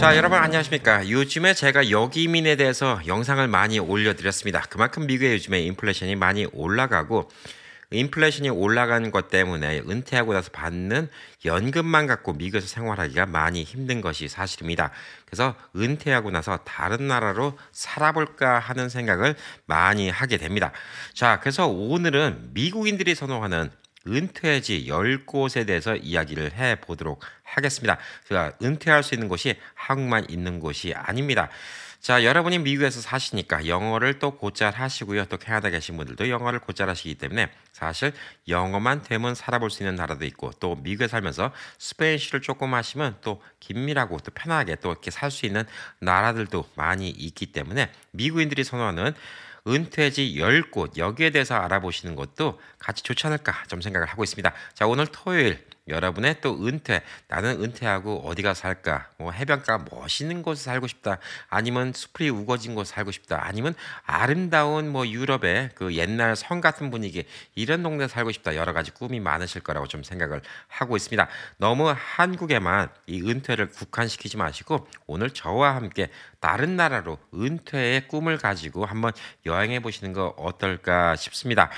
자, 여러분 안녕하십니까? 요즘에 제가 여기민에 대해서 영상을 많이 올려드렸습니다. 그만큼 미국의 요즘에 인플레이션이 많이 올라가고 인플레이션이 올라간 것 때문에 은퇴하고 나서 받는 연금만 갖고 미국에서 생활하기가 많이 힘든 것이 사실입니다. 그래서 은퇴하고 나서 다른 나라로 살아볼까 하는 생각을 많이 하게 됩니다. 자, 그래서 오늘은 미국인들이 선호하는 은퇴지 10곳에 대해서 이야기를 해보도록 하겠습니다. 제가 은퇴할 수 있는 곳이 한국만 있는 곳이 아닙니다. 자, 여러분이 미국에서 사시니까 영어를 또 곧잘 하시고요. 또 캐나다 계신 분들도 영어를 곧잘 하시기 때문에 사실 영어만 되면 살아볼 수 있는 나라도 있고 또 미국에 살면서 스페인시를 조금 하시면 또 긴밀하고 또 편하게 또 이렇게 살 수 있는 나라들도 많이 있기 때문에 미국인들이 선호하는 은퇴지 10곳 여기에 대해서 알아보시는 것도 같이 좋지 않을까 좀 생각을 하고 있습니다. 자, 오늘 토요일 여러분의 또 은퇴, 나는 은퇴하고 어디가 살까? 뭐 해변가 멋있는 곳에 살고 싶다. 아니면 숲이 우거진 곳에 살고 싶다. 아니면 아름다운 뭐 유럽의 그 옛날 성 같은 분위기 이런 동네 살고 싶다. 여러 가지 꿈이 많으실 거라고 좀 생각을 하고 있습니다. 너무 한국에만 이 은퇴를 국한시키지 마시고 오늘 저와 함께 다른 나라로 은퇴의 꿈을 가지고 한번 여행해 보시는 거 어떨까 싶습니다.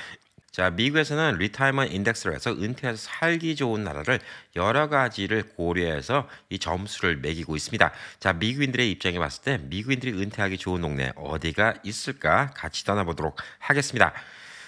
자, 미국에서는 리타이먼 인덱스를 해서 은퇴해서 살기 좋은 나라를 여러 가지를 고려해서 이 점수를 매기고 있습니다. 자, 미국인들의 입장에 봤을 때 미국인들이 은퇴하기 좋은 동네 어디가 있을까 같이 떠나보도록 하겠습니다.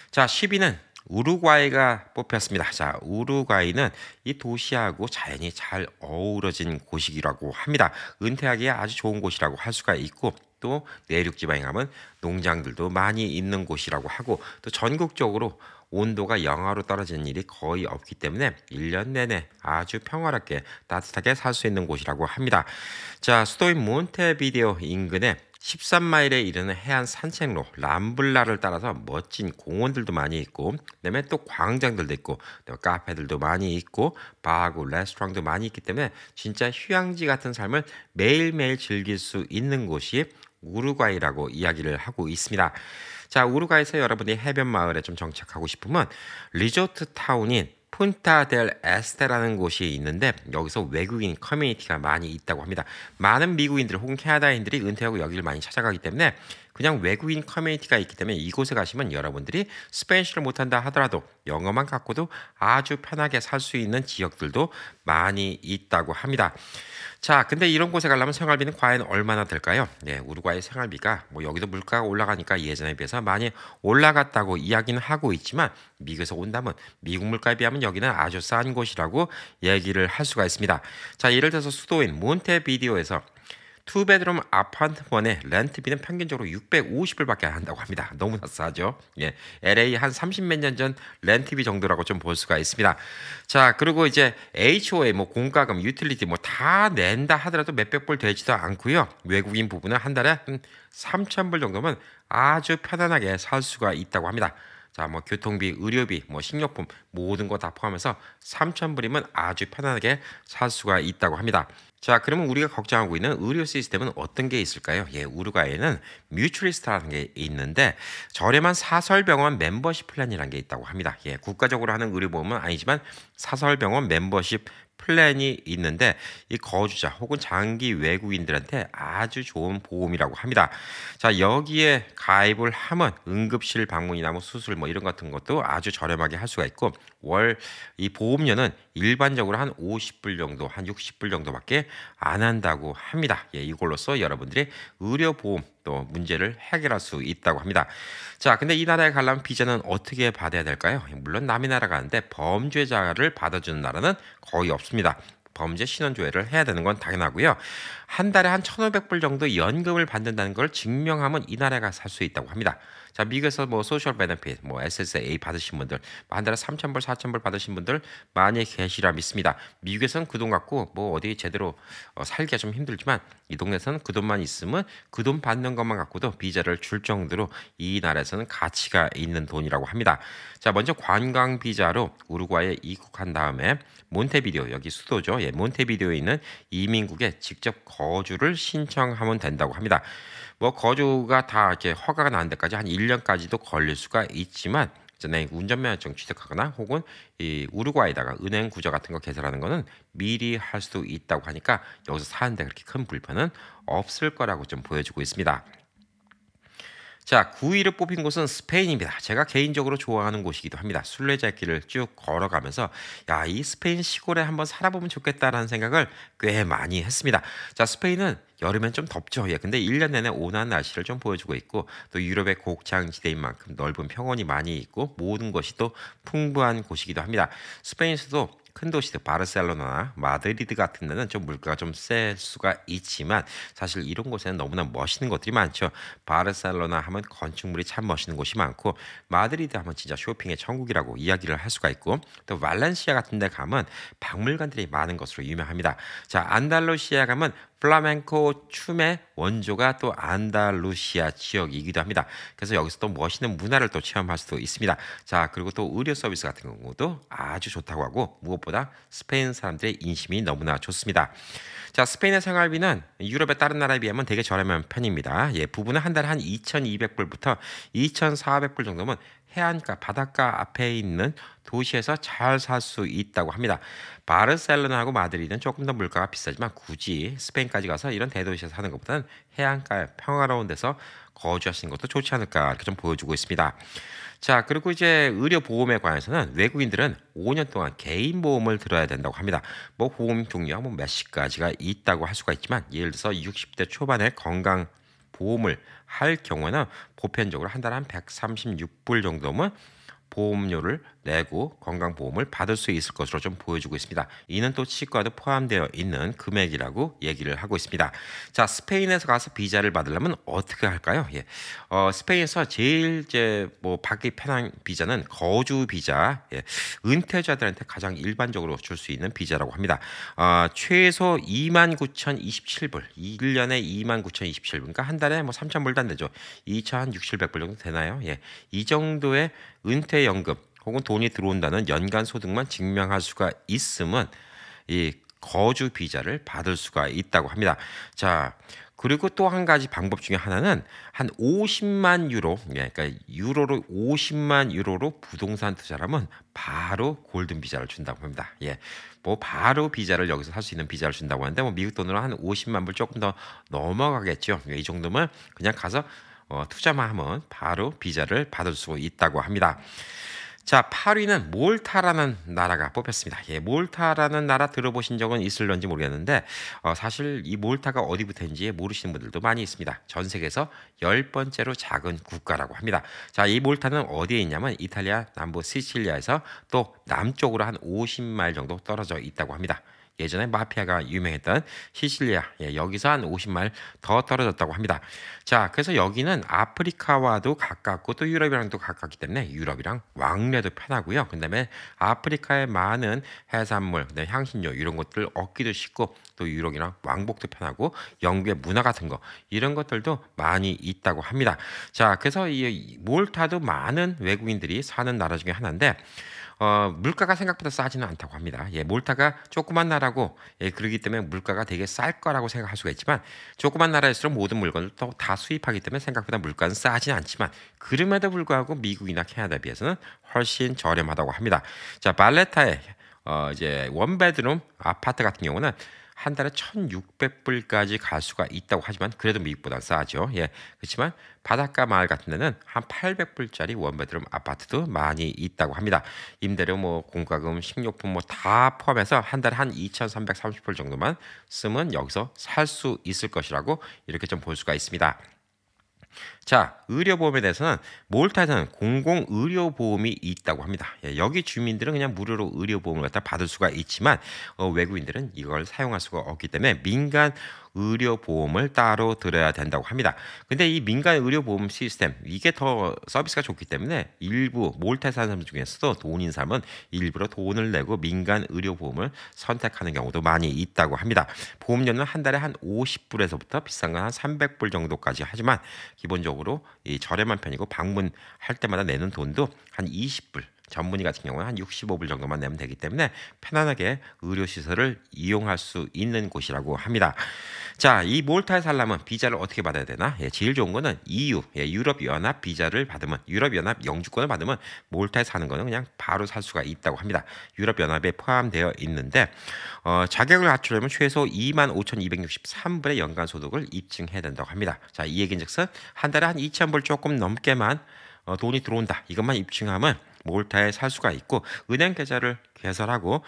자, 10위는 우루과이가 뽑혔습니다. 자, 우루과이는 이 도시하고 자연이 잘 어우러진 곳이라고 합니다. 은퇴하기에 아주 좋은 곳이라고 할 수가 있고 또 내륙 지방에 가면 농장들도 많이 있는 곳이라고 하고 또 전국적으로 온도가 영하로 떨어지는 일이 거의 없기 때문에 1년 내내 아주 평화롭게 따뜻하게 살 수 있는 곳이라고 합니다. 자, 수도인 몬테비데오 인근에 13마일에 이르는 해안 산책로 람블라를 따라서 멋진 공원들도 많이 있고 그다음에 또 광장들도 있고 또 카페들도 많이 있고 바하고 레스토랑도 많이 있기 때문에 진짜 휴양지 같은 삶을 매일매일 즐길 수 있는 곳이 우루과이라고 이야기를 하고 있습니다. 자, 우루과이에서 여러분이 해변 마을에 좀 정착하고 싶으면 리조트 타운인 푼타 델 에스테라는 곳이 있는데 여기서 외국인 커뮤니티가 많이 있다고 합니다. 많은 미국인들 혹은 캐나다인들이 은퇴하고 여기를 많이 찾아가기 때문에 그냥 외국인 커뮤니티가 있기 때문에 이곳에 가시면 여러분들이 스페인시를 못한다 하더라도 영어만 갖고도 아주 편하게 살 수 있는 지역들도 많이 있다고 합니다. 자, 근데 이런 곳에 가려면 생활비는 과연 얼마나 들까요? 네, 우루과이 생활비가 뭐 여기도 물가가 올라가니까 예전에 비해서 많이 올라갔다고 이야기는 하고 있지만 미국에서 온다면 미국 물가에 비하면 여기는 아주 싼 곳이라고 얘기를 할 수가 있습니다. 자, 예를 들어서 수도인 몬테비데오에서 투베드룸 아파트먼의 렌트비는 평균적으로 650불밖에 안 한다고 합니다. 너무나 싸죠. 예, LA 한 30몇 년 전 렌트비 정도라고 좀 볼 수가 있습니다. 자, 그리고 이제 HOA 뭐 공과금, 유틸리티 뭐 다 낸다 하더라도 몇백 불 되지도 않고요. 외국인 부부는 한 달에 한 3,000불 정도면 아주 편안하게 살 수가 있다고 합니다. 자, 뭐 교통비, 의료비, 뭐 식료품 모든 거 다 포함해서 3,000불이면 아주 편안하게 살 수가 있다고 합니다. 자, 그러면 우리가 걱정하고 있는 의료 시스템은 어떤 게 있을까요? 예, 우루과이에는 뮤추리스트라는 게 있는데 저렴한 사설병원 멤버십 플랜이라는 게 있다고 합니다. 예, 국가적으로 하는 의료보험은 아니지만 사설병원 멤버십 플랜이 있는데 이 거주자 혹은 장기 외국인들한테 아주 좋은 보험이라고 합니다. 자, 여기에 가입을 하면 응급실 방문이나 뭐 수술 뭐 이런 같은 것도 아주 저렴하게 할 수가 있고 월 이 보험료는 일반적으로 한 50불 정도, 한 60불 정도밖에 안 한다고 합니다. 예, 이걸로써 여러분들이 의료보험 또 문제를 해결할 수 있다고 합니다. 자, 근데 이 나라에 가려면 비자는 어떻게 받아야 될까요? 물론 남의 나라 가는데 범죄자를 받아주는 나라는 거의 없습니다. 범죄 신원조회를 해야 되는 건 당연하고요. 한 달에 한 1,500불 정도 연금을 받는다는 걸 증명하면 이 나라가 살 수 있다고 합니다. 자, 미국에서 뭐 소셜 베네핏, 뭐 SSA 받으신 분들, 한 달에 3,000불, 4,000불 받으신 분들 많이 계시라 믿습니다. 미국에서는 그 돈 갖고 뭐 어디 제대로 살기가 좀 힘들지만 이 동네에서는 그 돈만 있으면 그 돈 받는 것만 갖고도 비자를 줄 정도로 이 나라에서는 가치가 있는 돈이라고 합니다. 자, 먼저 관광 비자로 우루과이에 입국한 다음에 몬테비데오 여기 수도죠. 예, 몬테비데오에 있는 이민국에 직접 거주를 신청하면 된다고 합니다. 뭐 거주가 다 이렇게 허가가 나는 데까지 한 1년까지도 걸릴 수가 있지만 전에 운전면허증 취득하거나 혹은 이 우루과이다가 은행 구조 같은 거 개설하는 거는 미리 할 수도 있다고 하니까 여기서 사는데 그렇게 큰 불편은 없을 거라고 좀 보여주고 있습니다. 자, 9위를 뽑힌 곳은 스페인입니다. 제가 개인적으로 좋아하는 곳이기도 합니다. 순례자길을 쭉 걸어가면서 야, 이 스페인 시골에 한번 살아보면 좋겠다라는 생각을 꽤 많이 했습니다. 자, 스페인은 여름엔 좀 덥죠. 예, 근데 1년 내내 온화한 날씨를 좀 보여주고 있고 또 유럽의 곡창지대인 만큼 넓은 평원이 많이 있고 모든 것이 또 풍부한 곳이기도 합니다. 스페인에서도 큰 도시들 바르셀로나나 마드리드 같은 데는 좀 물가가 좀 셀 수가 있지만 사실 이런 곳에는 너무나 멋있는 것들이 많죠. 바르셀로나 하면 건축물이 참 멋있는 곳이 많고 마드리드 하면 진짜 쇼핑의 천국이라고 이야기를 할 수가 있고 또 발렌시아 같은 데 가면 박물관들이 많은 것으로 유명합니다. 자, 안달루시아 가면 플라멩코 춤의 원조가 또 안달루시아 지역이기도 합니다. 그래서 여기서 또 멋있는 문화를 또 체험할 수도 있습니다. 자, 그리고 또 의료 서비스 같은 경우도 아주 좋다고 하고 무엇보다 스페인 사람들의 인심이 너무나 좋습니다. 자, 스페인의 생활비는 유럽의 다른 나라에 비하면 되게 저렴한 편입니다. 예, 부부는 한 달에 한 2,200불부터 2,400불 정도면 해안가, 바닷가 앞에 있는 도시에서 잘 살 수 있다고 합니다. 바르셀로나하고 마드리드는 조금 더 물가가 비싸지만 굳이 스페인까지 가서 이런 대도시에서 사는 것보다는 해안가 평화로운 데서 거주하시는 것도 좋지 않을까 이렇게 좀 보여주고 있습니다. 자, 그리고 이제 의료보험에 관해서는 외국인들은 5년 동안 개인 보험을 들어야 된다고 합니다. 뭐 보험 종류가 뭐 몇십 가지가 있다고 할 수가 있지만 예를 들어서 60대 초반에 건강 보험을 할 경우에는 보편적으로 한 달에 한 136불 정도면 보험료를 내고 건강보험을 받을 수 있을 것으로 좀 보여주고 있습니다. 이는 또 치과도 포함되어 있는 금액이라고 얘기를 하고 있습니다. 자, 스페인에서 가서 비자를 받으려면 어떻게 할까요? 예. 스페인에서 제일 이제 뭐 받기 편한 비자는 거주 비자, 예. 은퇴자들한테 가장 일반적으로 줄 수 있는 비자라고 합니다. 최소 29,027불, 1년에 29,027불, 그러니까 한 달에 뭐 3,000불도 안 되죠. 2,600불 정도 되나요? 예. 이 정도의 은퇴연금 혹은 돈이 들어온다는 연간 소득만 증명할 수가 있으면 이 거주 비자를 받을 수가 있다고 합니다. 자, 그리고 또 한 가지 방법 중에 하나는 한 50만 유로, 예, 그러니까 유로로 50만 유로로 부동산 투자를 하면 바로 골든 비자를 준다고 합니다. 예, 뭐 바로 비자를 여기서 살 수 있는 비자를 준다고 하는데 뭐 미국 돈으로 한 50만 불 조금 더 넘어가겠죠. 이 정도면 그냥 가서 투자만 하면 바로 비자를 받을 수 있다고 합니다. 자, 8위는 몰타라는 나라가 뽑혔습니다. 예, 몰타라는 나라 들어보신 적은 있을런지 모르겠는데 사실 이 몰타가 어디부터인지 모르시는 분들도 많이 있습니다. 전 세계에서 10번째로 작은 국가라고 합니다. 자, 이 몰타는 어디에 있냐면 이탈리아 남부 시칠리아에서 또 남쪽으로 한 50마일 정도 떨어져 있다고 합니다. 예전에 마피아가 유명했던 시칠리아, 예, 여기서 한 50마일 더 떨어졌다고 합니다. 자, 그래서 여기는 아프리카와도 가깝고 또 유럽이랑도 가깝기 때문에 유럽이랑 왕래도 편하고요. 그다음에 아프리카에 많은 해산물, 그다음에 향신료 이런 것들 얻기도 쉽고 또 유럽이랑 왕복도 편하고 영국의 문화 같은 거 이런 것들도 많이 있다고 합니다. 자, 그래서 이 몰타도 많은 외국인들이 사는 나라 중에 하나인데 물가가 생각보다 싸지는 않다고 합니다. 예, 몰타가 조그만 나라고 예, 그러기 때문에 물가가 되게 쌀 거라고 생각할 수가 있지만 조그만 나라일수록 모든 물건을 또 다 수입하기 때문에 생각보다 물가는 싸지는 않지만 그럼에도 불구하고 미국이나 캐나다에 비해서는 훨씬 저렴하다고 합니다. 자, 발레타의 이제 원베드룸 아파트 같은 경우는 한 달에 1,600불까지 갈 수가 있다고 하지만 그래도 미국보다 싸죠. 예. 그렇지만 바닷가 마을 같은 데는 한 800불짜리 원베드룸 아파트도 많이 있다고 합니다. 임대료 뭐 공과금, 식료품 뭐 다 포함해서 한 달에 한 2,330불 정도만 쓰면 여기서 살 수 있을 것이라고 이렇게 좀 볼 수가 있습니다. 자, 의료보험에 대해서는 몰타에서는 공공의료보험이 있다고 합니다. 예, 여기 주민들은 그냥 무료로 의료보험을 갖다 받을 수가 있지만 외국인들은 이걸 사용할 수가 없기 때문에 민간 의료보험을 따로 들어야 된다고 합니다. 근데 이 민간 의료보험 시스템 이게 더 서비스가 좋기 때문에 일부 몰타에 사는 사람 중에서도 돈인 사람은 일부러 돈을 내고 민간 의료보험을 선택하는 경우도 많이 있다고 합니다. 보험료는 한 달에 한 50불에서부터 비싼 건 한 300불 정도까지 하지만 기본적으로 이 저렴한 편이고 방문할 때마다 내는 돈도 한 20불 전문의 같은 경우는 한 65불 정도만 내면 되기 때문에 편안하게 의료시설을 이용할 수 있는 곳이라고 합니다. 자, 이 몰타에 살려면 비자를 어떻게 받아야 되나? 예, 제일 좋은 거는 EU, 예, 유럽연합 비자를 받으면, 유럽연합 영주권을 받으면 몰타에 사는 거는 그냥 바로 살 수가 있다고 합니다. 유럽연합에 포함되어 있는데, 자격을 갖추려면 최소 25,263불의 연간 소득을 입증해야 된다고 합니다. 자, 이 얘기인즉슨 한 달에 한 2,000불 조금 넘게만 돈이 들어온다. 이것만 입증하면 몰타에 살 수가 있고, 은행 계좌를 개설하고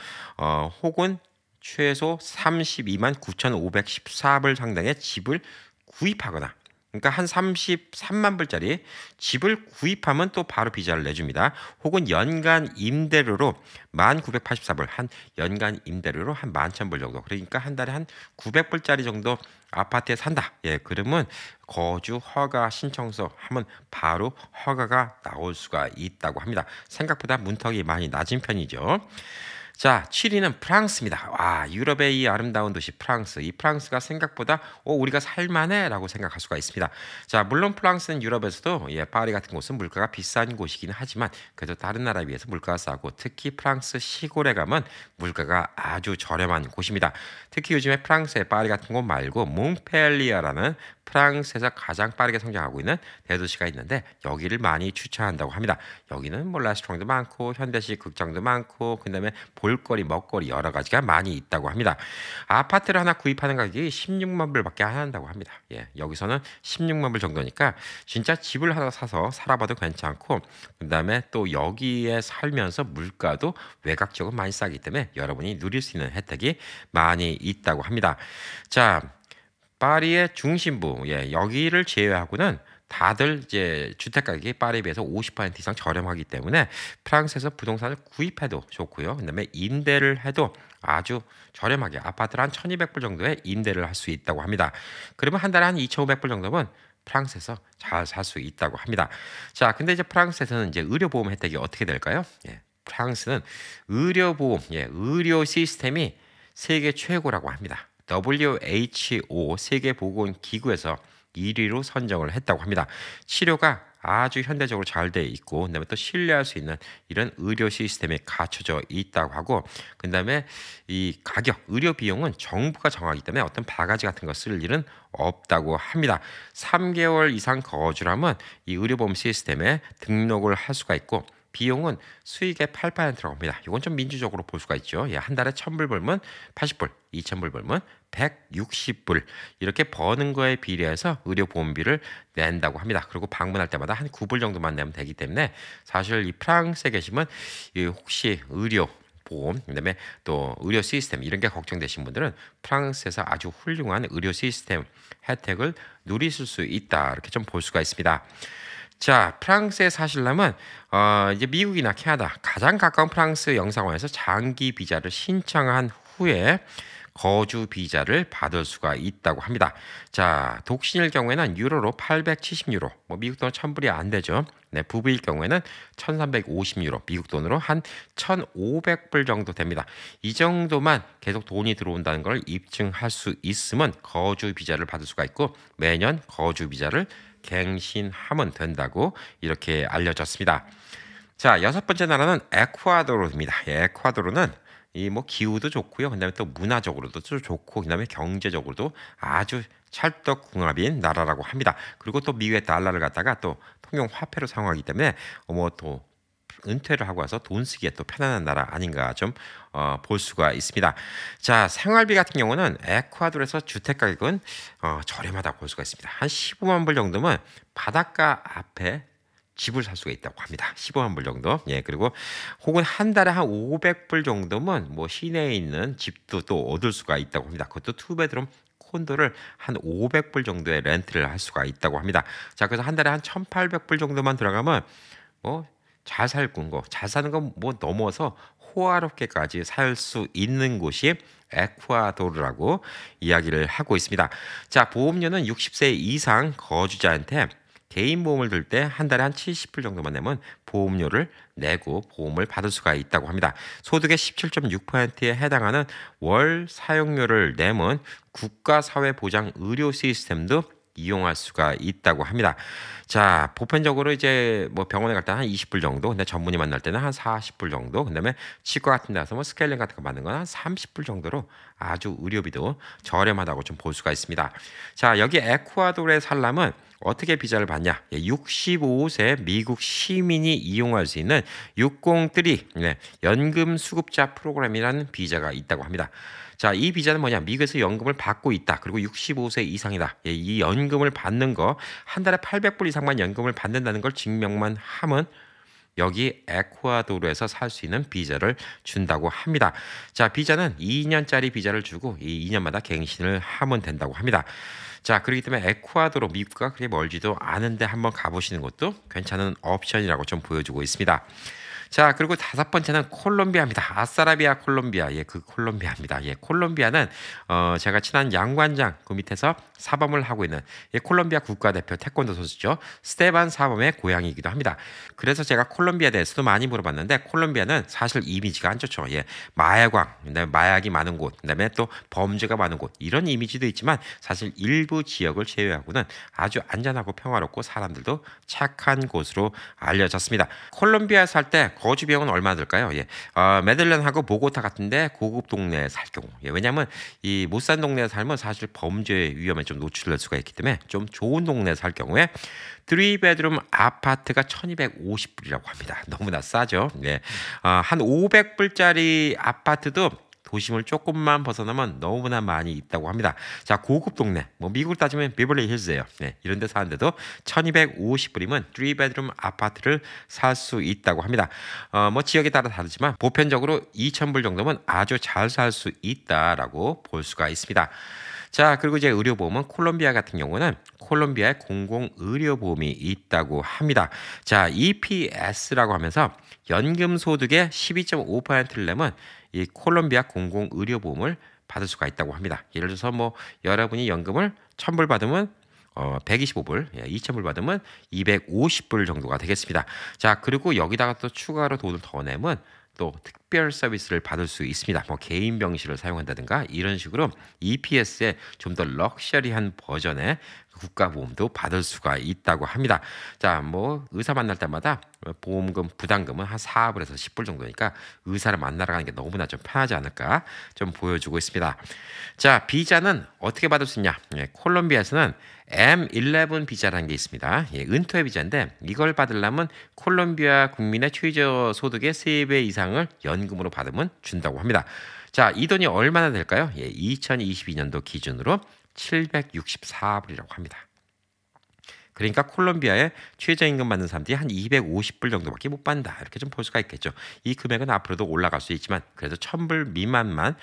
혹은 최소 32만 9,514불 상당의 집을 구입하거나, 그러니까 한 33만 불짜리 집을 구입하면 또 바로 비자를 내줍니다. 혹은 연간 임대료로 1,984불, 한 연간 임대료로 한 11,000불 정도, 그러니까 한 달에 한 900불짜리 정도 아파트에 산다. 예, 그러면 거주 허가 신청서 하면 바로 허가가 나올 수가 있다고 합니다. 생각보다 문턱이 많이 낮은 편이죠. 자, 7위는 프랑스입니다. 와, 유럽의 이 아름다운 도시 프랑스. 이 프랑스가 생각보다 우리가 살만해라고 생각할 수가 있습니다. 자, 물론 프랑스는 유럽에서도 파리 같은 곳은 물가가 비싼 곳이긴 하지만 그래도 다른 나라에 비해서 물가가 싸고, 특히 프랑스 시골에 가면 물가가 아주 저렴한 곳입니다. 특히 요즘에 프랑스의 파리 같은 곳 말고 몽펠리어라는 프랑스에서 가장 빠르게 성장하고 있는 대도시가 있는데 여기를 많이 추천한다고 합니다. 여기는 뭐 레스토랑도 많고 현대식 극장도 많고 그다음에 볼거리, 먹거리 여러 가지가 많이 있다고 합니다. 아파트를 하나 구입하는 가격이 16만 불밖에 안 한다고 합니다. 예, 여기서는 16만 불 정도니까 진짜 집을 하나 사서 살아봐도 괜찮고, 그다음에 또 여기에 살면서 물가도 외곽적으로 많이 싸기 때문에 여러분이 누릴 수 있는 혜택이 많이 있다고 합니다. 자, 파리의 중심부, 여기를 제외하고는 다들 이제 주택 가격이 파리에 비해서 50% 이상 저렴하기 때문에 프랑스에서 부동산을 구입해도 좋고요. 그다음에 임대를 해도 아주 저렴하게 아파트를 한 1,200불 정도에 임대를 할 수 있다고 합니다. 그러면 한 달에 한 2,500불 정도면 프랑스에서 잘 살 수 있다고 합니다. 자, 근데 이제 프랑스에서는 이제 의료보험 혜택이 어떻게 될까요? 프랑스는 의료보험, 의료 시스템이 세계 최고라고 합니다. WHO 세계보건기구에서 1위로 선정을 했다고 합니다. 치료가 아주 현대적으로 잘 돼 있고, 그다음에 또 신뢰할 수 있는 이런 의료 시스템이 갖춰져 있다고 하고, 그다음에 이 가격, 의료 비용은 정부가 정하기 때문에 어떤 바가지 같은 거 쓸 일은 없다고 합니다. 3개월 이상 거주하면 이 의료보험 시스템에 등록을 할 수가 있고, 비용은 수익의 8%라고 합니다. 이건 좀 민주적으로 볼 수가 있죠. 한 달에 1,000불 벌면 80불, 2,000불 벌면 160불, 이렇게 버는 거에 비례해서 의료보험비를 낸다고 합니다. 그리고 방문할 때마다 한 9불 정도만 내면 되기 때문에 사실 이 프랑스에 계시면 혹시 의료 보험, 그다음에 또 의료 시스템 이런 게 걱정되신 분들은 프랑스에서 아주 훌륭한 의료 시스템 혜택을 누리실 수 있다, 이렇게 좀 볼 수가 있습니다. 자, 프랑스에 사시려면 이제 미국이나 캐나다 가장 가까운 프랑스 영사관에서 장기 비자를 신청한 후에 거주 비자를 받을 수가 있다고 합니다. 자, 독신일 경우에는 유로로 870유로, 뭐 미국 돈 1,000불이 안 되죠. 네, 부부일 경우에는 1,350유로, 미국 돈으로 한 1,500불 정도 됩니다. 이 정도만 계속 돈이 들어온다는 걸 입증할 수 있으면 거주 비자를 받을 수가 있고, 매년 거주 비자를 갱신하면 된다고 이렇게 알려졌습니다. 자, 6번째 나라는 에콰도르입니다. 에콰도르는 이 뭐 기후도 좋고요. 그다음에 또 문화적으로도 좋고, 그다음에 경제적으로도 아주 찰떡궁합인 나라라고 합니다. 그리고 또 미국의 달러를 갖다가 또 통용 화폐로 사용하기 때문에 또 은퇴를 하고 와서 돈 쓰기에 또 편안한 나라 아닌가 좀 볼 수가 있습니다. 자, 생활비 같은 경우는 에콰도르에서 주택 가격은 저렴하다고 볼 수가 있습니다. 한 15만 불 정도면 바닷가 앞에 집을 살 수가 있다고 합니다. 15만 불 정도. 그리고 혹은 한 달에 한 500불 정도면 뭐 시내에 있는 집도 또 얻을 수가 있다고 합니다. 그것도 투베드룸 콘도를 한 500불 정도의 렌트를 할 수가 있다고 합니다. 자, 그래서 한 달에 한 1,800불 정도만 들어가면 잘 살고 잘 사는 건 뭐 넘어서 호화롭게까지 살 수 있는 곳이 에콰도르라고 이야기를 하고 있습니다. 자, 보험료는 60세 이상 거주자한테 개인 보험을 들 때 한 달에 한 70불 정도만 내면 보험료를 내고 보험을 받을 수가 있다고 합니다. 소득의 17.6%에 해당하는 월 사용료를 내면 국가사회보장 의료 시스템도 이용할 수가 있다고 합니다. 자, 보편적으로 이제 뭐 병원에 갈 때는 한 20불 정도, 근데 전문의 만날 때는 한 40불 정도, 그다음에 치과 같은 데서 뭐 스케일링 같은 거 받는 건 한 30불 정도로 아주 의료비도 저렴하다고 좀 볼 수가 있습니다. 자, 여기 에콰도르에 살려면 어떻게 비자를 받냐? 65세 미국 시민이 이용할 수 있는 603 연금 수급자 프로그램이라는 비자가 있다고 합니다. 자, 이 비자는 뭐냐? 미국에서 연금을 받고 있다. 그리고 65세 이상이다. 이 연금을 받는 거 한 달에 800불 이상만 연금을 받는다는 걸 증명만 하면 여기 에콰도르에서 살 수 있는 비자를 준다고 합니다. 자, 비자는 2년짜리 비자를 주고 이 2년마다 갱신을 하면 된다고 합니다. 자, 그렇기 때문에 에콰도르 미국과 그리 멀지도 않은데 한번 가보시는 것도 괜찮은 옵션이라고 좀 보여주고 있습니다. 자, 그리고 다섯 번째는 콜롬비아입니다. 아싸라비아 콜롬비아. 그 콜롬비아입니다. 콜롬비아는 제가 친한 양관장 그 밑에서 사범을 하고 있는 콜롬비아 국가대표 태권도 선수죠. 스테반 사범의 고향이기도 합니다. 그래서 제가 콜롬비아에 대해서도 많이 물어봤는데 콜롬비아는 사실 이미지가 안 좋죠. 마약왕, 그다음에 마약이 많은 곳, 그다음에 또 범죄가 많은 곳 이런 이미지도 있지만 사실 일부 지역을 제외하고는 아주 안전하고 평화롭고 사람들도 착한 곳으로 알려졌습니다. 콜롬비아에 살 때 거주 비용은 얼마나 들까요? 메들렌하고 보고타 같은데 고급 동네에 살 경우. 왜냐하면 이 못 사는 동네에 살면 사실 범죄 위험에 좀 노출될 수가 있기 때문에 좀 좋은 동네에 살 경우에 3베드룸 아파트가 1250불이라고 합니다. 너무나 싸죠. 한 500불짜리 아파트도 도심을 조금만 벗어나면 너무나 많이 있다고 합니다. 자, 고급 동네, 뭐 미국을 따지면 비벌리 힐즈예요. 이런 데 사는데도 1250불이면 3베드룸 아파트를 살 수 있다고 합니다. 뭐 지역에 따라 다르지만 보편적으로 2000불 정도면 아주 잘 살 수 있다라고 볼 수가 있습니다. 자, 그리고 이제 의료보험은 콜롬비아 같은 경우는 콜롬비아에 공공의료보험이 있다고 합니다. 자, EPS라고 하면서 연금소득의 12.5%를 내면 이 콜롬비아 공공의료보험을 받을 수가 있다고 합니다. 예를 들어서 뭐 여러분이 연금을 1000불 받으면 125불, 2000불 받으면 250불 정도가 되겠습니다. 자, 그리고 여기다가 또 추가로 돈을 더 내면 또 특별 서비스를 받을 수 있습니다. 뭐 개인 병실을 사용한다든가 이런 식으로 EPS의 좀 더 럭셔리한 버전의 국가보험도 받을 수가 있다고 합니다. 자, 뭐 의사 만날 때마다 보험금 부담금은 한 4불에서 10불 정도니까 의사를 만나러 가는 게 너무나 좀 편하지 않을까 좀 보여주고 있습니다. 자, 비자는 어떻게 받을 수 있냐? 콜롬비아에서는 M11 비자라는 게 있습니다. 은퇴 비자인데 이걸 받으려면 콜롬비아 국민의 최저 소득의 3배 이상을 연금으로 받으면 준다고 합니다. 자, 이 돈이 얼마나 될까요? 2022년도 기준으로 764불이라고 합니다. 그러니까 콜롬비아에 최저임금 받는 사람들이 한 250불 정도밖에 못 받는다. 이렇게 좀 볼 수가 있겠죠. 이 금액은 앞으로도 올라갈 수 있지만 그래도 1000불 미만만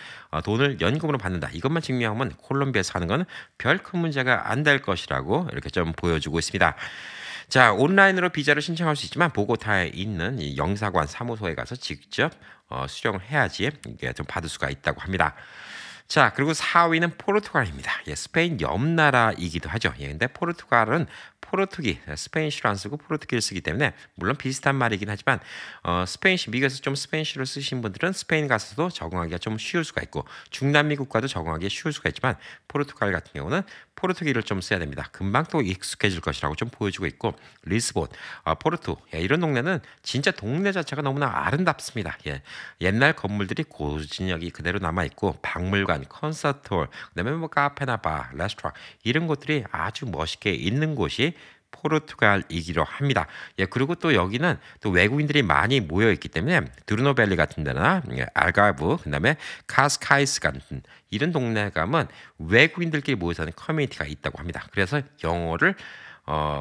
돈을 연금으로 받는다. 이것만 증명하면 콜롬비아에 사는 건 별 큰 문제가 안 될 것이라고 이렇게 좀 보여주고 있습니다. 자, 온라인으로 비자를 신청할 수 있지만 보고타에 있는 이 영사관 사무소에 가서 직접 수령을 해야지 이게 좀 받을 수가 있다고 합니다. 자, 그리고 4위는 포르투갈입니다. 스페인 옆 나라이기도 하죠. 근데 포르투갈은 포르투기, 스페인시로 안 쓰고 포르투기를 쓰기 때문에 물론 비슷한 말이긴 하지만 스페인시, 미국에서 좀 스페인시를 쓰신 분들은 스페인 가서도 적응하기가 좀 쉬울 수가 있고 중남미 국가도 적응하기 쉬울 수가 있지만 포르투갈 같은 경우는 포르투기를 좀 써야 됩니다. 금방 또 익숙해질 것이라고 좀 보여주고 있고 리스본, 포르투 이런 동네는 진짜 동네 자체가 너무나 아름답습니다. 옛날 건물들이 고진역이 그대로 남아있고 박물관, 콘서트홀, 그다음에 뭐 카페나 바, 레스토랑 이런 곳들이 아주 멋있게 있는 곳이 포르투갈이기로 합니다. 그리고 또 여기는 또 외국인들이 많이 모여 있기 때문에 드루노밸리 같은 데나 알가브, 그다음에 카스카이스 같은 이런 동네 가면 외국인들끼리 모여 사는 커뮤니티가 있다고 합니다. 그래서 영어를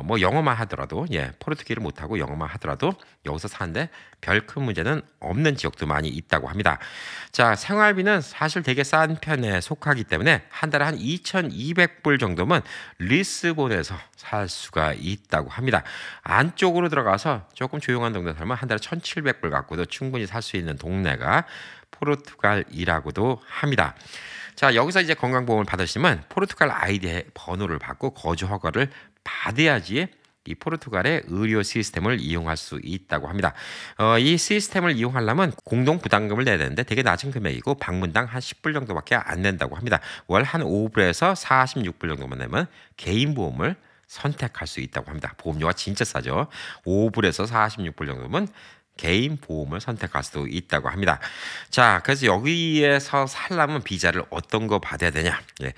뭐 영어만 하더라도 포르투기를 못하고 영어만 하더라도 여기서 사는데 별 큰 문제는 없는 지역도 많이 있다고 합니다. 자, 생활비는 사실 되게 싼 편에 속하기 때문에 한 달에 한 2200불 정도면 리스본에서 살 수가 있다고 합니다. 안쪽으로 들어가서 조금 조용한 동네 살면 한 달에 1700불 갖고도 충분히 살 수 있는 동네가 포르투갈이라고도 합니다. 자, 여기서 이제 건강보험을 받으시면 포르투갈 아이디 번호를 받고 거주 허가를 받아야지 이 포르투갈의 의료 시스템을 이용할 수 있다고 합니다. 이 시스템을 이용하려면 공동 부담금을 내야 되는데 되게 낮은 금액이고 방문당 한 10불 정도밖에 안 낸다고 합니다. 월 한 5불에서 46불 정도만 내면 개인 보험을 선택할 수 있다고 합니다. 보험료가 진짜 싸죠. 5불에서 46불 정도면 개인 보험을 선택할 수도 있다고 합니다. 자, 그래서 여기에서 살려면 비자를 어떤 거 받아야 되냐? 예.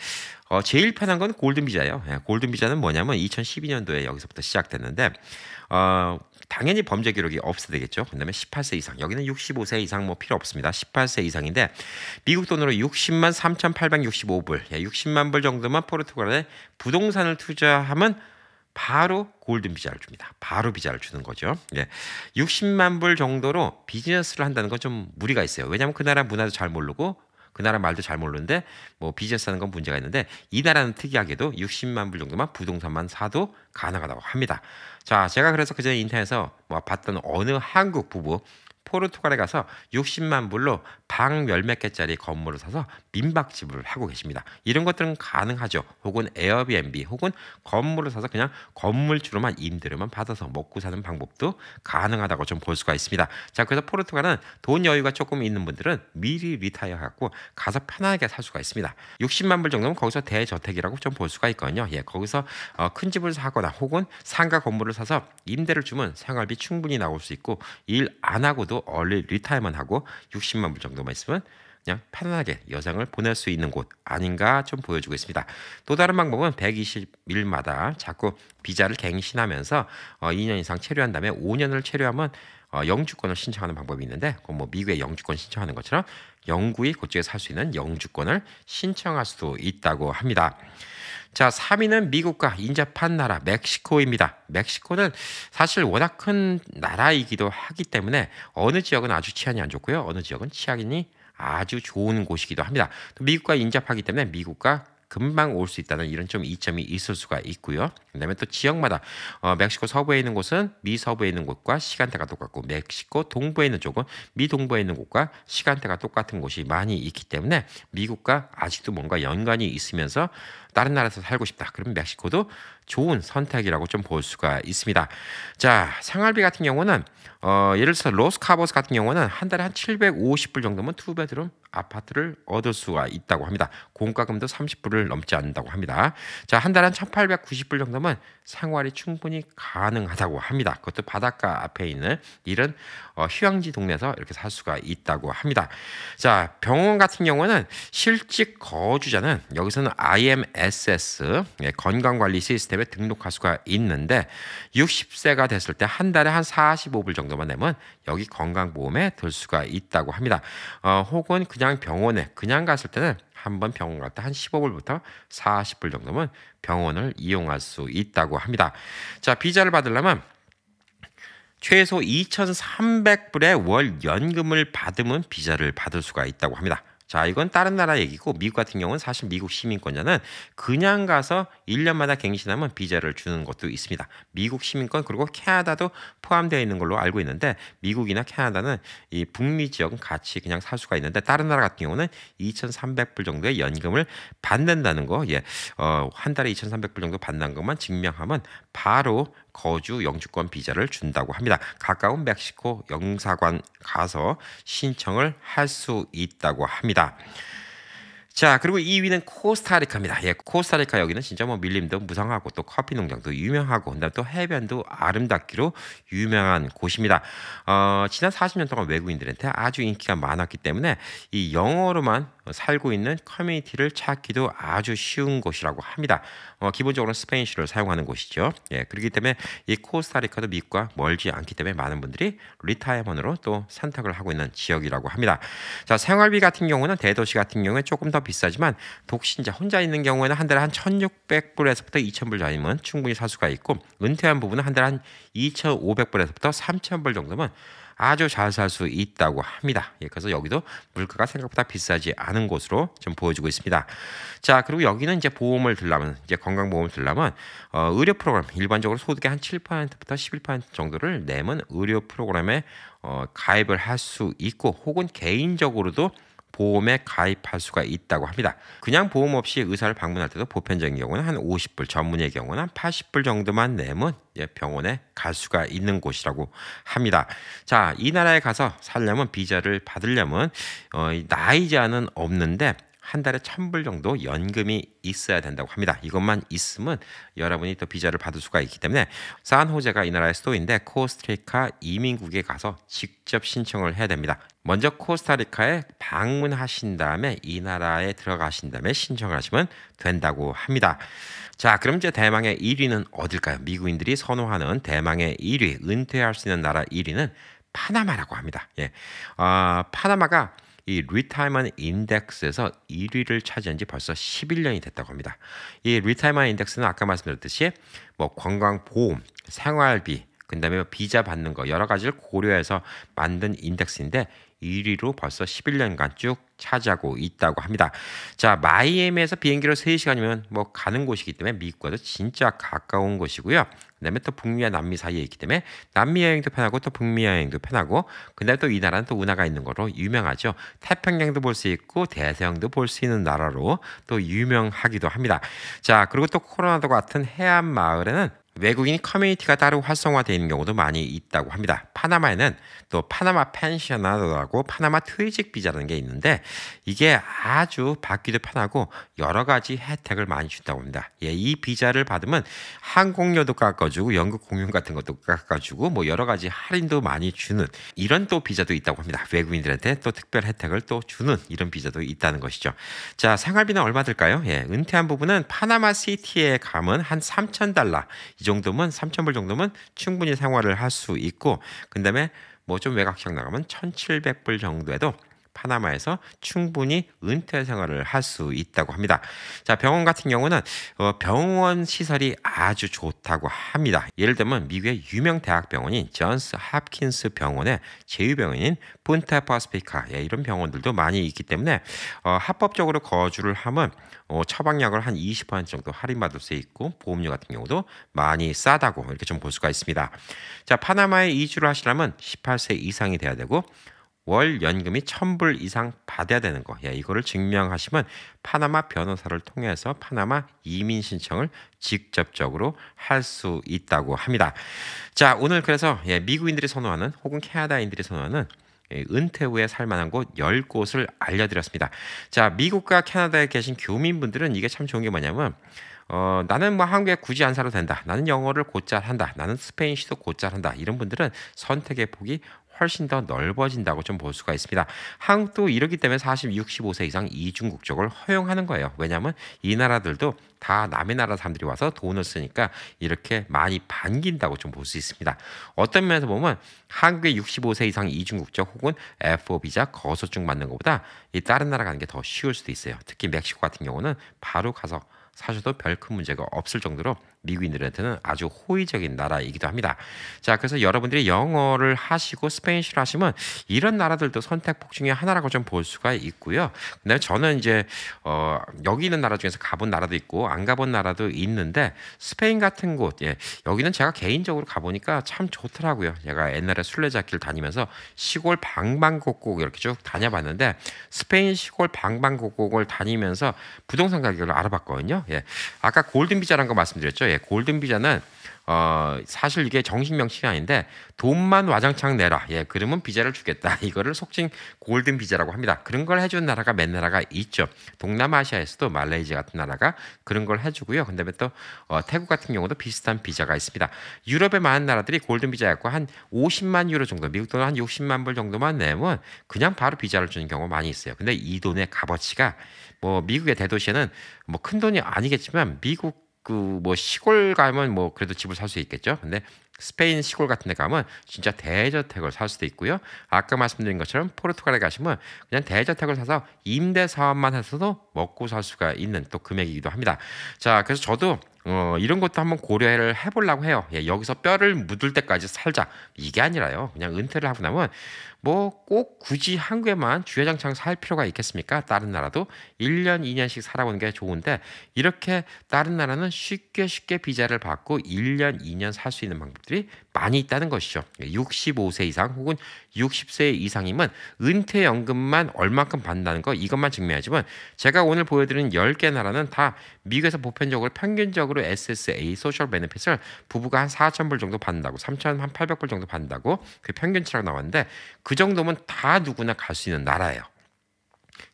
제일 편한 건 골든 비자예요. 예, 골든 비자는 뭐냐면 2012년도에 여기서부터 시작됐는데 당연히 범죄 기록이 없어야 되겠죠. 그다음에 18세 이상. 여기는 65세 이상 뭐 필요 없습니다. 18세 이상인데 미국 돈으로 60만 3,865불, 예, 60만 불 정도만 포르투갈에 부동산을 투자하면 바로 골든 비자를 줍니다. 바로 비자를 주는 거죠. 예. 60만 불 정도로 비즈니스를 한다는 건 좀 무리가 있어요. 왜냐하면 그 나라 문화도 잘 모르고 그 나라 말도 잘 모르는데 뭐 비즈니스 하는 건 문제가 있는데 이 나라는 특이하게도 60만 불 정도만 부동산만 사도 가능하다고 합니다. 자, 제가 그래서 그전에 인터넷에서 뭐 봤던 어느 한국 부부 포르투갈에 가서 60만 불로 방 몇 개짜리 건물을 사서 민박집을 하고 계십니다. 이런 것들은 가능하죠. 혹은 에어비앤비 혹은 건물을 사서 그냥 건물주로만 임대료만 받아서 먹고 사는 방법도 가능하다고 좀 볼 수가 있습니다. 자, 그래서 포르투갈은 돈 여유가 조금 있는 분들은 미리 리타이어 갖고 가서 편하게 살 수가 있습니다. 60만 불 정도면 거기서 대저택이라고 좀 볼 수가 있거든요. 예, 거기서 큰 집을 사거나 혹은 상가 건물을 사서 임대를 주면 생활비 충분히 나올 수 있고 일 안 하고도 얼리 리타이어만 하고 60만 불 정도만 있으면 그냥 편안하게 여생을 보낼 수 있는 곳 아닌가 좀 보여주고 있습니다. 또 다른 방법은 120일마다 자꾸 비자를 갱신하면서 2년 이상 체류한 다음에 5년을 체류하면 영주권을 신청하는 방법이 있는데 뭐 미국의 영주권 신청하는 것처럼 영구히 그쪽에 살 수 있는 영주권을 신청할 수도 있다고 합니다. 자, 3위는 미국과 인접한 나라 멕시코입니다. 멕시코는 사실 워낙 큰 나라이기도 하기 때문에 어느 지역은 아주 치안이 안 좋고요. 어느 지역은 치안이 아주 좋은 곳이기도 합니다. 또 미국과 인접하기 때문에 미국과 금방 올 수 있다는 이런 좀 이점이 있을 수가 있고요. 그다음에 또 지역마다 멕시코 서부에 있는 곳은 미 서부에 있는 곳과 시간대가 똑같고 멕시코 동부에 있는 쪽은 미 동부에 있는 곳과 시간대가 똑같은 곳이 많이 있기 때문에 미국과 아직도 뭔가 연관이 있으면서 다른 나라에서 살고 싶다. 그러면 멕시코도 좋은 선택이라고 좀 볼 수가 있습니다. 자, 생활비 같은 경우는 예를 들어서 로스카보스 같은 경우는 한 달에 한 750불 정도면 투베드룸 아파트를 얻을 수가 있다고 합니다. 공과금도 30불을 넘지 않는다고 합니다. 자, 한 달에 한 1890불 정도면 생활이 충분히 가능하다고 합니다. 그것도 바닷가 앞에 있는 이런 휴양지 동네에서 이렇게 살 수가 있다고 합니다. 자, 병원 같은 경우는 실직 거주자는 여기서는 IMSS 건강관리 시스템에 등록할 수가 있는데 60세가 됐을 때 한 달에 한 45불 정도만 내면 여기 건강보험에 들 수가 있다고 합니다. 혹은 그냥 병원에 그냥 갔을 때는 한번 병원 갔다 한 15불부터 40불 정도면 병원을 이용할 수 있다고 합니다. 자, 비자를 받으려면 최소 2,300불의 월 연금을 받으면 비자를 받을 수가 있다고 합니다. 자, 이건 다른 나라 얘기고 미국 같은 경우는 사실 미국 시민권자는 그냥 가서 1년마다 갱신하면 비자를 주는 것도 있습니다. 미국 시민권 그리고 캐나다도 포함되어 있는 걸로 알고 있는데 미국이나 캐나다는 이 북미 지역은 같이 그냥 살 수가 있는데 다른 나라 같은 경우는 2,300불 정도의 연금을 받는다는 거, 예, 한 달에 2,300불 정도 받는 것만 증명하면 바로 거주 영주권 비자를 준다고 합니다. 가까운 멕시코 영사관 가서 신청을 할 수 있다고 합니다. 자, 그리고 2위는 코스타리카입니다. 예, 코스타리카 여기는 진짜 뭐 밀림도 무성하고 또 커피 농장도 유명하고 그다음 또 해변도 아름답기로 유명한 곳입니다. 지난 40년 동안 외국인들한테 아주 인기가 많았기 때문에 이 영어로만 살고 있는 커뮤니티를 찾기도 아주 쉬운 곳이라고 합니다. 기본적으로 스페인어를 사용하는 곳이죠. 예, 그렇기 때문에 이 코스타리카도 미국과 멀지 않기 때문에 많은 분들이 리타이어먼으로 또 선택을 하고 있는 지역이라고 합니다. 자, 생활비 같은 경우는 대도시 같은 경우에 조금 더 비싸지만 독신자 혼자 있는 경우에는 한 달에 한 1,600불에서부터 2,000불 전이면 충분히 살 수가 있고 은퇴한 부분은 한 달에 한 2,500불에서부터 3,000불 정도면 아주 잘 살 수 있다고 합니다. 예, 그래서 여기도 물가가 생각보다 비싸지 않은 곳으로 좀 보여주고 있습니다. 자, 그리고 여기는 이제 보험을 들려면 이제 건강보험을 들려면 의료 프로그램 일반적으로 소득의 한 7%부터 11% 정도를 내면 의료 프로그램에 가입을 할 수 있고 혹은 개인적으로도 보험에 가입할 수가 있다고 합니다. 그냥 보험 없이 의사를 방문할 때도 보편적인 경우는 한 50불, 전문의 경우는 한 80불 정도만 내면 병원에 갈 수가 있는 곳이라고 합니다. 자, 이 나라에 가서 살려면 비자를 받으려면 나이 제한은 없는데 한 달에 1,000불 정도 연금이 있어야 된다고 합니다. 이것만 있으면 여러분이 또 비자를 받을 수가 있기 때문에 산호제가 이 나라의 수도인데 코스타리카 이민국에 가서 직접 신청을 해야 됩니다. 먼저 코스타리카에 방문하신 다음에 이 나라에 들어가신 다음에 신청을 하시면 된다고 합니다. 자, 그럼 이제 대망의 1위는 어딜까요? 미국인들이 선호하는 대망의 1위, 은퇴할 수 있는 나라 1위는 파나마라고 합니다. 파나마가 이 리타이먼트 인덱스에서 1위를 차지한 지 벌써 11년이 됐다고 합니다. 이 리타이먼트 인덱스는 아까 말씀드렸듯이 뭐 건강보험, 생활비, 그다음에 비자 받는 거 여러 가지를 고려해서 만든 인덱스인데 1위로 벌써 11년간 쭉 차지하고 있다고 합니다. 자, 마이애미에서 비행기로 3시간이면 뭐 가는 곳이기 때문에 미국과도 진짜 가까운 곳이고요. 그다음에 또 북미와 남미 사이에 있기 때문에 남미 여행도 편하고 또 북미 여행도 편하고, 그다음에 또 이 나라는 또 운하가 있는 거로 유명하죠. 태평양도 볼 수 있고 대서양도 볼 수 있는 나라로 또 유명하기도 합니다. 자, 그리고 또 코로나도 같은 해안 마을에는 외국인 커뮤니티가 따로 활성화되어 있는 경우도 많이 있다고 합니다. 파나마에는 또 파나마 펜셔나도라고 파나마 퇴직 비자라는 게 있는데 이게 아주 받기도 편하고 여러 가지 혜택을 많이 준다고 합니다. 이 비자를 받으면 항공료도 깎아주고 연극 공연 같은 것도 깎아주고 뭐 여러 가지 할인도 많이 주는 이런 또 비자도 있다고 합니다. 외국인들한테 또 특별 혜택을 또 주는 이런 비자도 있다는 것이죠. 자, 생활비는 얼마 들까요? 은퇴한 부분은 파나마 시티에 가면 한 $3,000 이 정도면 3,000불 정도면 충분히 생활을 할 수 있고, 그다음에 뭐 좀 외곽지역 나가면 1,700불 정도에도 파나마에서 충분히 은퇴 생활을 할 수 있다고 합니다. 자, 병원 같은 경우는 병원 시설이 아주 좋다고 합니다. 예를 들면 미국의 유명 대학병원인 존스 홉킨스 병원의 제휴병원인 푼타 파시피카 이런 병원들도 많이 있기 때문에 합법적으로 거주를 하면 처방약을 한 20% 정도 할인받을 수 있고 보험료 같은 경우도 많이 싸다고 이렇게 좀 볼 수가 있습니다. 자, 파나마에 이주를 하시려면 18세 이상이 돼야 되고 월 연금이 1,000불 이상 받아야 되는 거. 이거를 증명하시면 파나마 변호사를 통해서 파나마 이민 신청을 직접적으로 할 수 있다고 합니다. 자, 오늘 그래서 미국인들이 선호하는 혹은 캐나다인들이 선호하는 은퇴 후에 살만한 곳 10곳을 알려드렸습니다. 자, 미국과 캐나다에 계신 교민분들은 이게 참 좋은 게 뭐냐면 나는 뭐 한국에 굳이 안 살아도 된다. 나는 영어를 곧잘 한다. 나는 스페인시도 곧잘 한다. 이런 분들은 선택의 폭이 훨씬 더 넓어진다고 좀 볼 수가 있습니다. 한국도 이러기 때문에 65세 이상 이중 국적을 허용하는 거예요. 왜냐하면 이 나라들도 다 남의 나라 사람들이 와서 돈을 쓰니까 이렇게 많이 반긴다고 좀 볼 수 있습니다. 어떤 면에서 보면 한국의 65세 이상 이중 국적 혹은 F4 비자 거소증 받는 것보다 이 다른 나라 가는 게 더 쉬울 수도 있어요. 특히 멕시코 같은 경우는 바로 가서 사셔도 별 큰 문제가 없을 정도로 미국인들한테는 아주 호의적인 나라이기도 합니다. 자, 그래서 여러분들이 영어를 하시고 스페인시를 하시면 이런 나라들도 선택폭 중에 하나라고 좀 볼 수가 있고요. 근데 저는 이제 여기 있는 나라 중에서 가본 나라도 있고 안 가본 나라도 있는데 스페인 같은 곳, 여기는 제가 개인적으로 가보니까 참 좋더라고요. 제가 옛날에 순례자길 다니면서 시골 방방곡곡 이렇게 쭉 다녀봤는데 스페인 시골 방방곡곡을 다니면서 부동산 가격을 알아봤거든요. 아까 골든 비자라는 거 말씀드렸죠. 골든 비자는 사실 이게 정식 명칭이 아닌데 돈만 와장창 내라. 그러면 비자를 주겠다. 이거를 속칭 골든 비자라고 합니다. 그런 걸 해주는 나라가 몇 나라가 있죠. 동남아시아에서도 말레이시아 같은 나라가 그런 걸 해주고요. 그다음에 또 태국 같은 경우도 비슷한 비자가 있습니다. 유럽의 많은 나라들이 골든 비자였고 한 50만 유로 정도, 미국 돈은 한 60만 불 정도만 내면 그냥 바로 비자를 주는 경우가 많이 있어요. 근데 이 돈의 값어치가 뭐 미국의 대도시에는 뭐 큰 돈이 아니겠지만 미국 뭐 시골 가면 뭐 그래도 집을 살 수 있겠죠. 근데 스페인 시골 같은 데 가면 진짜 대저택을 살 수도 있고요. 아까 말씀드린 것처럼 포르투갈에 가시면 그냥 대저택을 사서 임대 사업만 해서도 먹고 살 수가 있는 또 금액이기도 합니다. 자, 그래서 저도 이런 것도 한번 고려를 해보려고 해요. 여기서 뼈를 묻을 때까지 살자. 이게 아니라요. 그냥 은퇴를 하고 나면 뭐 꼭 굳이 한국에만 주야장창 살 필요가 있겠습니까? 다른 나라도 1년, 2년씩 살아보는 게 좋은데 이렇게 다른 나라는 쉽게 비자를 받고 1년, 2년 살 수 있는 방법도 방법들이 많이 있다는 것이죠. 65세 이상 혹은 60세 이상이면 은퇴연금만 얼마큼 받는다는 거 이것만 증명하지만 제가 오늘 보여드린 10개 나라는 다 미국에서 보편적으로 평균적으로 SSA 소셜 베네핏을 부부가 한 4,000불 정도 받는다고 3,800불 정도 받는다고 그 평균치라고 나왔는데 그 정도면 다 누구나 갈 수 있는 나라예요.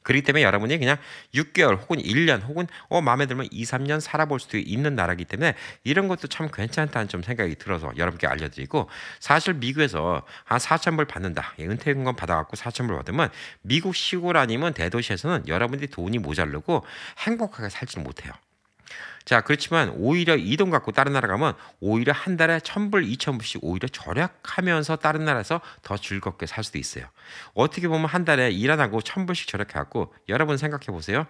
그렇기 때문에 여러분이 그냥 6개월 혹은 1년 혹은 마음에 들면 2, 3년 살아볼 수도 있는 나라이기 때문에 이런 것도 참 괜찮다는 좀 생각이 들어서 여러분께 알려드리고 사실 미국에서 한 4,000불 받는다. 은퇴연금 받아갖고 4,000불 받으면 미국 시골 아니면 대도시에서는 여러분들이 돈이 모자르고 행복하게 살지는 못해요. 자, 그렇지만 오히려 이 돈 갖고 다른 나라 가면 오히려 한 달에 1,000불, 2,000불씩 오히려 절약하면서 다른 나라에서 더 즐겁게 살 수도 있어요. 어떻게 보면 한 달에 일 안 하고 1,000불씩 절약해갖고 여러분 생각해 보세요.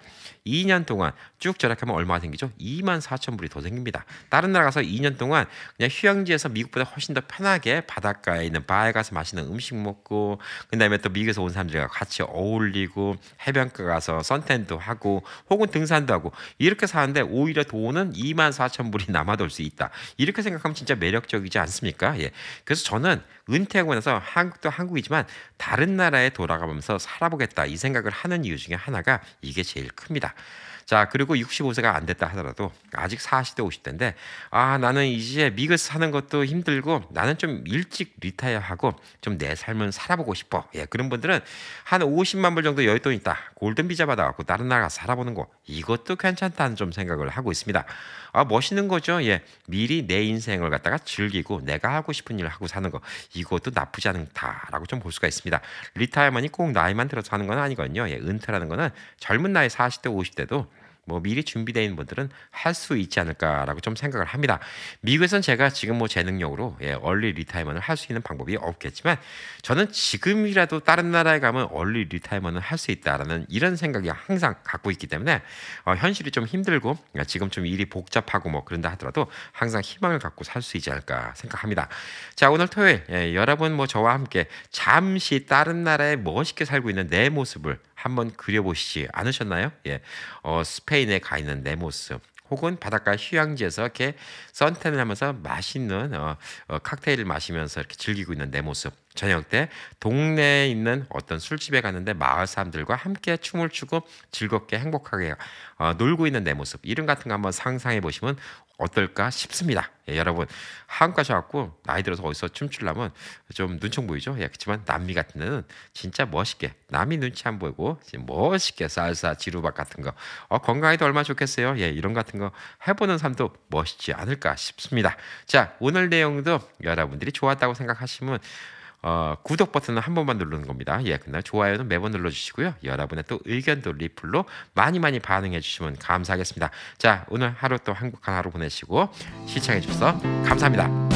2년 동안 쭉 절약하면 얼마가 생기죠? 24,000불이 더 생깁니다. 다른 나라 가서 2년 동안 그냥 휴양지에서 미국보다 훨씬 더 편하게 바닷가에 있는 바에 가서 맛있는 음식 먹고 그다음에 또 미국에서 온 사람들과 같이 어울리고 해변가 가서 선탠도 하고 혹은 등산도 하고 이렇게 사는데 오히려 돈은 24,000불이 남아돌 수 있다. 이렇게 생각하면 진짜 매력적이지 않습니까? 예. 그래서 저는 은퇴하고 나서 한국도 한국이지만 다른 나라에 돌아가면서 살아보겠다 이 생각을 하는 이유 중에 하나가 이게 제일 큽니다. 자, 그리고 65세가 안 됐다 하더라도 아직 40대 50대인데 나는 이제 미국에서 사는 것도 힘들고 나는 좀 일찍 리타이어하고 좀 내 삶을 살아보고 싶어. 예, 그런 분들은 한 50만 불 정도 여윳돈 있다. 골든 비자 받아갖고 다른 나라 가서 살아보는 거 이것도 괜찮다는 좀 생각을 하고 있습니다. 멋있는 거죠. 예, 미리 내 인생을 갖다가 즐기고 내가 하고 싶은 일을 하고 사는 거 이것도 나쁘지 않다라고 좀 볼 수가 있습니다. 리타이어만이 꼭 나이만 들어서 하는 건 아니거든요. 예, 은퇴라는 거는 젊은 나이 40대 50대도 미리 준비되어 있는 분들은 할 수 있지 않을까라고 좀 생각을 합니다. 미국에서는 제가 지금 제 능력으로 얼리 리타이먼을 할 수 있는 방법이 없겠지만 저는 지금이라도 다른 나라에 가면 얼리 리타이먼을 할 수 있다라는 이런 생각이 항상 갖고 있기 때문에 현실이 좀 힘들고 지금 좀 일이 복잡하고 그런다 하더라도 항상 희망을 갖고 살 수 있지 않을까 생각합니다. 자, 오늘 토요일 여러분 저와 함께 잠시 다른 나라에 멋있게 살고 있는 내 모습을 한번 그려보시지 않으셨나요? 예, 스페인에 가 있는 내 모습 혹은 바닷가 휴양지에서 이렇게 선탠을 하면서 맛있는 칵테일을 마시면서 이렇게 즐기고 있는 내 모습 저녁 때 동네에 있는 어떤 술집에 갔는데 마을 사람들과 함께 춤을 추고 즐겁게 행복하게 놀고 있는 내 모습 이런 같은 거 한번 상상해 보시면 어떨까 싶습니다. 예, 여러분 한국 가셔갖고 나이 들어서 어디서 춤추려면 좀 눈총 보이죠? 예, 그렇지만 남미 같은 데는 진짜 멋있게 남이 눈치 안 보이고 멋있게 살사 지루박 같은 거 건강에도 얼마나 좋겠어요. 예, 이런 같은 거 해보는 삶도 멋있지 않을까 싶습니다. 자, 오늘 내용도 여러분들이 좋았다고 생각하시면 구독 버튼을 한 번만 누르는 겁니다. 예, 그날 좋아요는 매번 눌러주시고요. 여러분의 또 의견도 리플로 많이 반응해 주시면 감사하겠습니다. 자, 오늘 하루 또 행복한 하루 보내시고 시청해 주셔서 감사합니다.